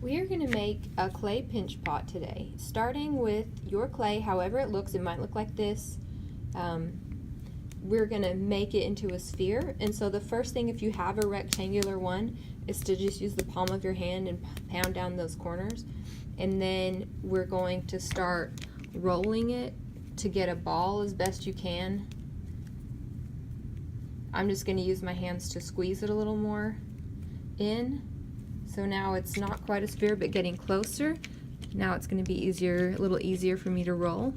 We are going to make a clay pinch pot today, starting with your clay, however it looks. It might look like this. We're going to make it into a sphere, and so the first thing, if you have a rectangular one, is to just use the palm of your hand and pound down those corners, and then we're going to start rolling it to get a ball as best you can. I'm just going to use my hands to squeeze it a little more in. So now it's not quite a sphere, but getting closer. Now it's going to be easier, a little easier for me to roll.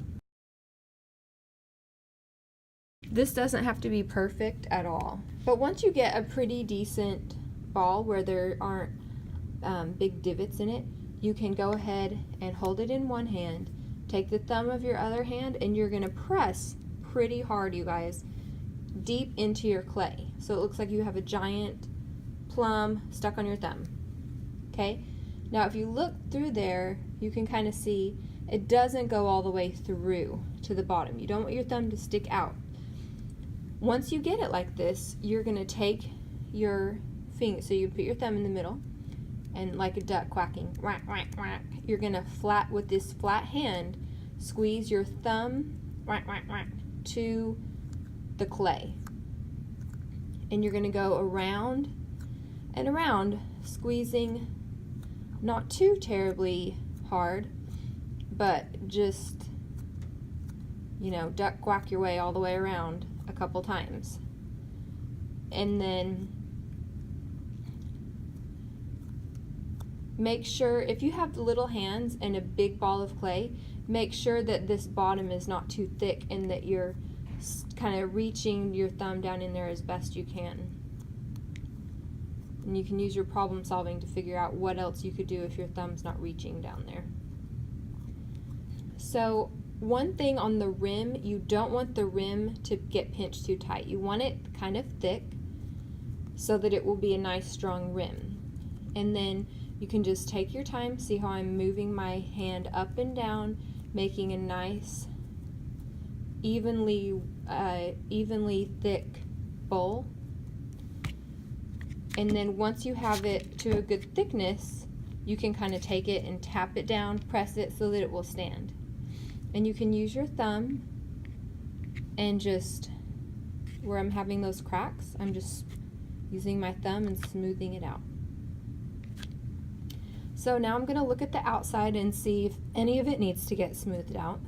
This doesn't have to be perfect at all, but once you get a pretty decent ball where there aren't big divots in it, you can go ahead and hold it in one hand, take the thumb of your other hand, and you're going to press pretty hard, you guys, deep into your clay. So it looks like you have a giant plum stuck on your thumb. Okay, now if you look through there, you can kind of see it doesn't go all the way through to the bottom. You don't want your thumb to stick out. Once you get it like this, you're going to take your finger, so you put your thumb in the middle, and like a duck quacking, whack, whack, whack, you're going to with this flat hand, squeeze your thumb, whack, whack, whack, to the clay. And you're going to go around and around, squeezing not too terribly hard, but just, you know, duck quack your way all the way around a couple times. And then make sure, if you have little hands and a big ball of clay, make sure that this bottom is not too thick and that you're kind of reaching your thumb down in there as best you can. And you can use your problem solving to figure out what else you could do if your thumb's not reaching down there. So one thing on the rim, you don't want the rim to get pinched too tight. You want it kind of thick so that it will be a nice strong rim. And then you can just take your time, see how I'm moving my hand up and down, making a nice evenly thick bowl. And then once you have it to a good thickness, you can kind of take it and tap it down, press it so that it will stand. And you can use your thumb and just, where I'm having those cracks, I'm just using my thumb and smoothing it out. So now I'm going to look at the outside and see if any of it needs to get smoothed out.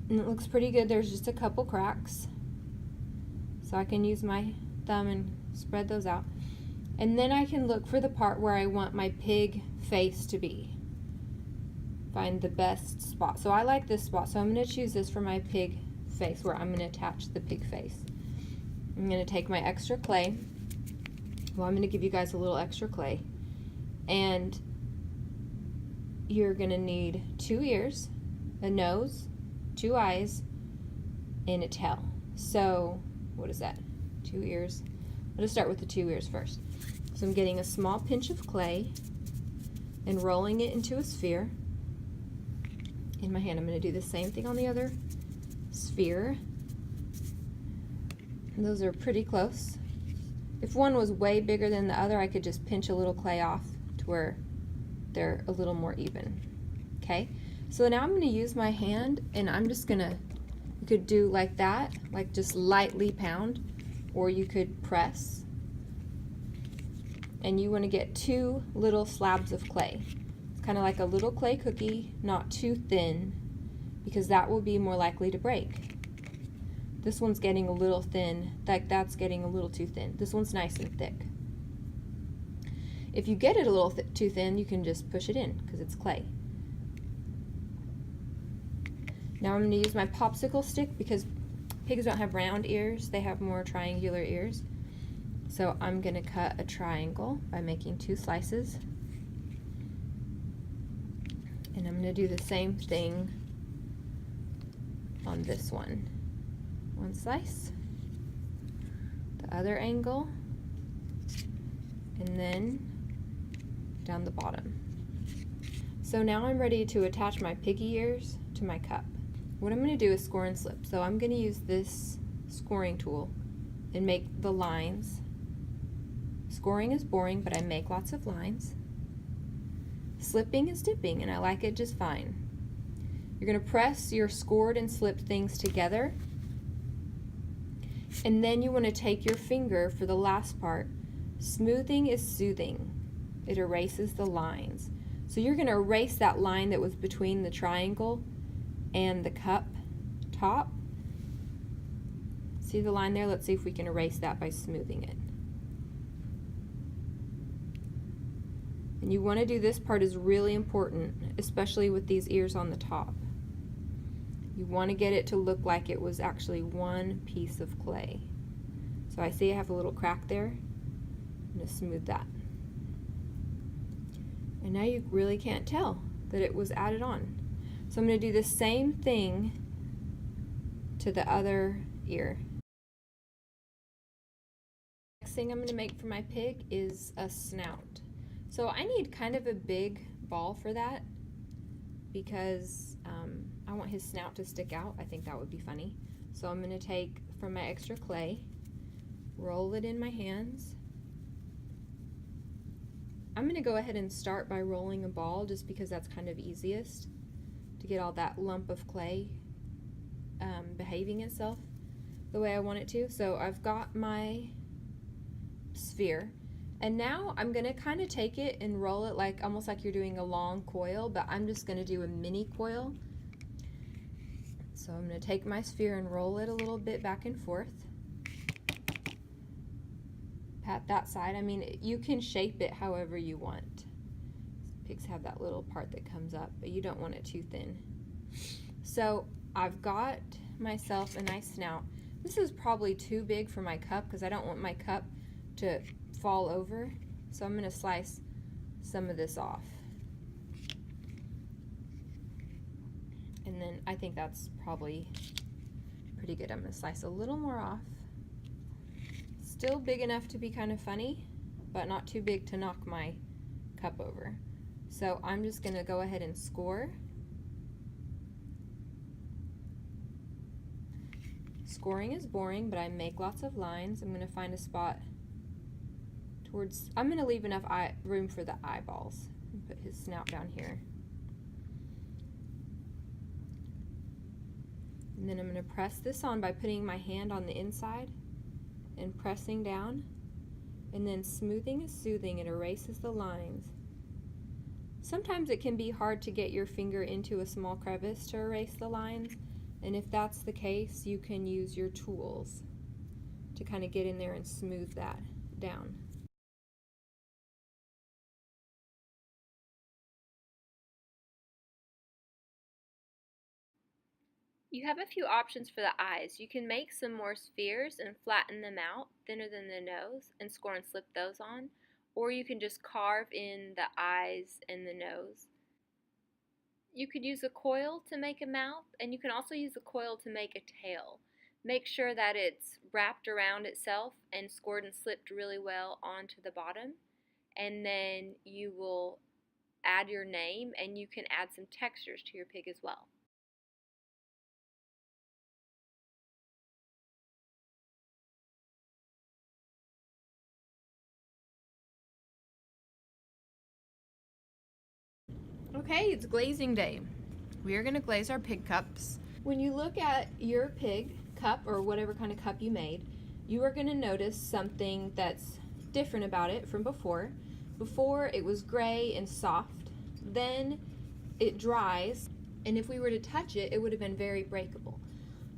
And it looks pretty good. There's just a couple cracks. So I can use my thumb and spread those out. And then I can look for the part where I want my pig face to be. Find the best spot. So I like this spot, so I'm going to choose this for my pig face, where I'm going to attach the pig face. I'm going to take my extra clay. Well, I'm going to give you guys a little extra clay. And you're going to need 2 ears, a nose, 2 eyes, and a tail. So what is that? 2 ears. Let's start with the 2 ears first. So I'm getting a small pinch of clay and rolling it into a sphere in my hand. I'm going to do the same thing on the other sphere. And those are pretty close. If one was way bigger than the other, I could just pinch a little clay off to where they're a little more even. Okay, so now I'm going to use my hand, and I'm just going to, you could do like that, like just lightly pound, or you could press. And you want to get 2 little slabs of clay. It's kind of like a little clay cookie, not too thin, because that will be more likely to break. This one's getting a little thin, like that's getting a little too thin. This one's nice and thick. If you get it a little too thin, you can just push it in because it's clay. Now I'm going to use my popsicle stick, because pigs don't have round ears, they have more triangular ears. So I'm going to cut a triangle by making 2 slices. And I'm going to do the same thing on this one. 1 slice, the other angle, and then down the bottom. So now I'm ready to attach my piggy ears to my cup. What I'm going to do is score and slip. So I'm going to use this scoring tool and make the lines. Scoring is boring, but I make lots of lines. slipping and stipping, and I like it just fine. You're going to press your scored and slipped things together, and then you want to take your finger for the last part. Smoothing is soothing. It erases the lines. So you're going to erase that line that was between the triangle and the cup top. See the line there? Let's see if we can erase that by smoothing it. And you want to do this part, is really important, especially with these ears on the top. You want to get it to look like it was actually one piece of clay. So I see I have a little crack there. I'm going to smooth that. And now you really can't tell that it was added on. So I'm going to do the same thing to the other ear. Next thing I'm going to make for my pig is a snout. So I need kind of a big ball for that because I want his snout to stick out. I think that would be funny. So I'm going to take from my extra clay, roll it in my hands. I'm going to go ahead and start by rolling a ball just because that's kind of easiest to get all that lump of clay behaving itself the way I want it to. So I've got my sphere, and now I'm going to kind of take it and roll it like almost like you're doing a long coil, but I'm just going to do a mini coil. So I'm going to take my sphere and roll it a little bit back and forth. Pat that side. I mean, you can shape it however you want. Pigs have that little part that comes up, but you don't want it too thin. So I've got myself a nice snout. This is probably too big for my cup because I don't want my cup to fall over. So I'm going to slice some of this off. And then I think that's probably pretty good. I'm going to slice a little more off. Still big enough to be kind of funny, but not too big to knock my cup over. So I'm just going to go ahead and score. Scoring is boring, but I make lots of lines. I'm going to find a spot towards, I'm going to leave enough room for the eyeballs and put his snout down here. And then I'm going to press this on by putting my hand on the inside and pressing down, and then smoothing is soothing. It erases the lines. Sometimes it can be hard to get your finger into a small crevice to erase the lines, and if that's the case, you can use your tools to kind of get in there and smooth that down. You have a few options for the eyes. You can make some more spheres and flatten them out thinner than the nose and score and slip those on, or you can just carve in the eyes and the nose. You could use a coil to make a mouth, and you can also use a coil to make a tail. Make sure that it's wrapped around itself and scored and slipped really well onto the bottom, and then you will add your name, and you can add some textures to your pig as well. Okay, it's glazing day. We are going to glaze our pig cups. When you look at your pig cup, or whatever kind of cup you made, you are going to notice something that's different about it from before. Before it was gray and soft, then it dries, and if we were to touch it, it would have been very breakable.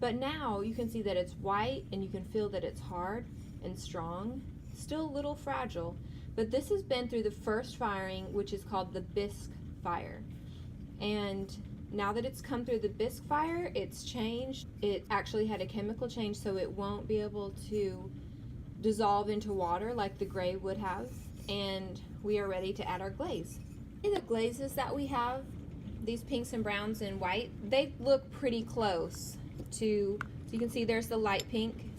But now you can see that it's white, and you can feel that it's hard and strong, still a little fragile, but this has been through the first firing, which is called the bisque fire. And now that it's come through the bisque fire, it's changed. It actually had a chemical change, so it won't be able to dissolve into water like the gray would have, and we are ready to add our glaze. The glazes that we have, these pinks and browns and white, they look pretty close to, so you can see there's the light pink,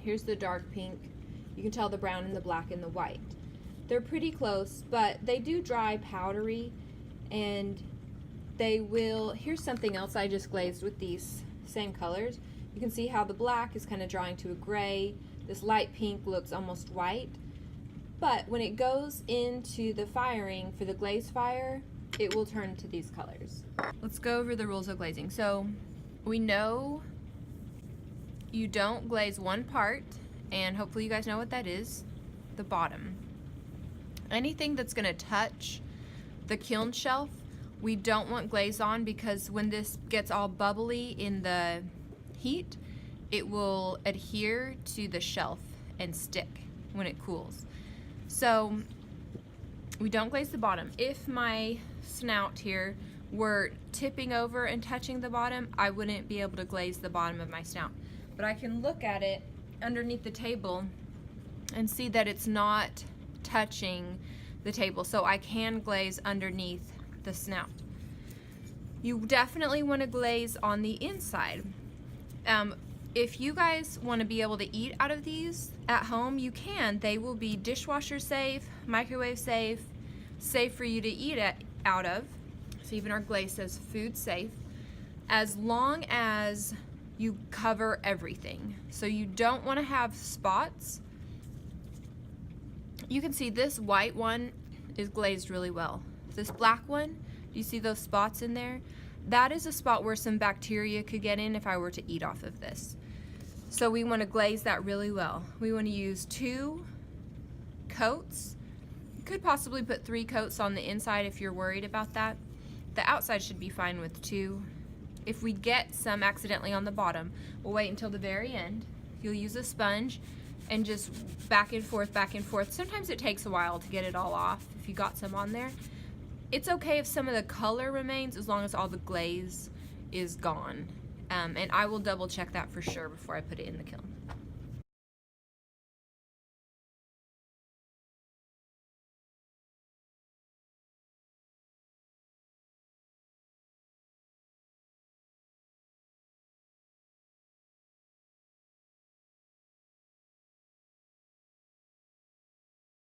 here's the dark pink, you can tell the brown and the black and the white. They're pretty close, but they do dry powdery, and they will, here's something else I just glazed with these same colors. You can see how the black is kind of drying to a gray. This light pink looks almost white. But when it goes into the firing for the glaze fire, it will turn to these colors. Let's go over the rules of glazing. So we know you don't glaze one part, and hopefully you guys know what that is, the bottom. Anything that's gonna touch the kiln shelf, we don't want glaze on, because when this gets all bubbly in the heat, it will adhere to the shelf and stick when it cools. So we don't glaze the bottom. If my snout here were tipping over and touching the bottom, I wouldn't be able to glaze the bottom of my snout. But I can look at it underneath the table and see that it's not touching the table, so I can glaze underneath the snout. You definitely want to glaze on the inside. If you guys want to be able to eat out of these at home, you can. They will be dishwasher safe, microwave safe, safe for you to eat out of. So even our glaze says food safe, as long as you cover everything. So you don't want to have spots. You can see this white one is glazed really well. This black one, do you see those spots in there? That is a spot where some bacteria could get in if I were to eat off of this. So we want to glaze that really well. We want to use 2 coats. You could possibly put 3 coats on the inside if you're worried about that. The outside should be fine with 2. If we get some accidentally on the bottom, we'll wait until the very end. You'll use a sponge and just back and forth, back and forth. Sometimes it takes a while to get it all off if you got some on there. It's okay if some of the color remains, as long as all the glaze is gone. And I will double check that for sure before I put it in the kiln.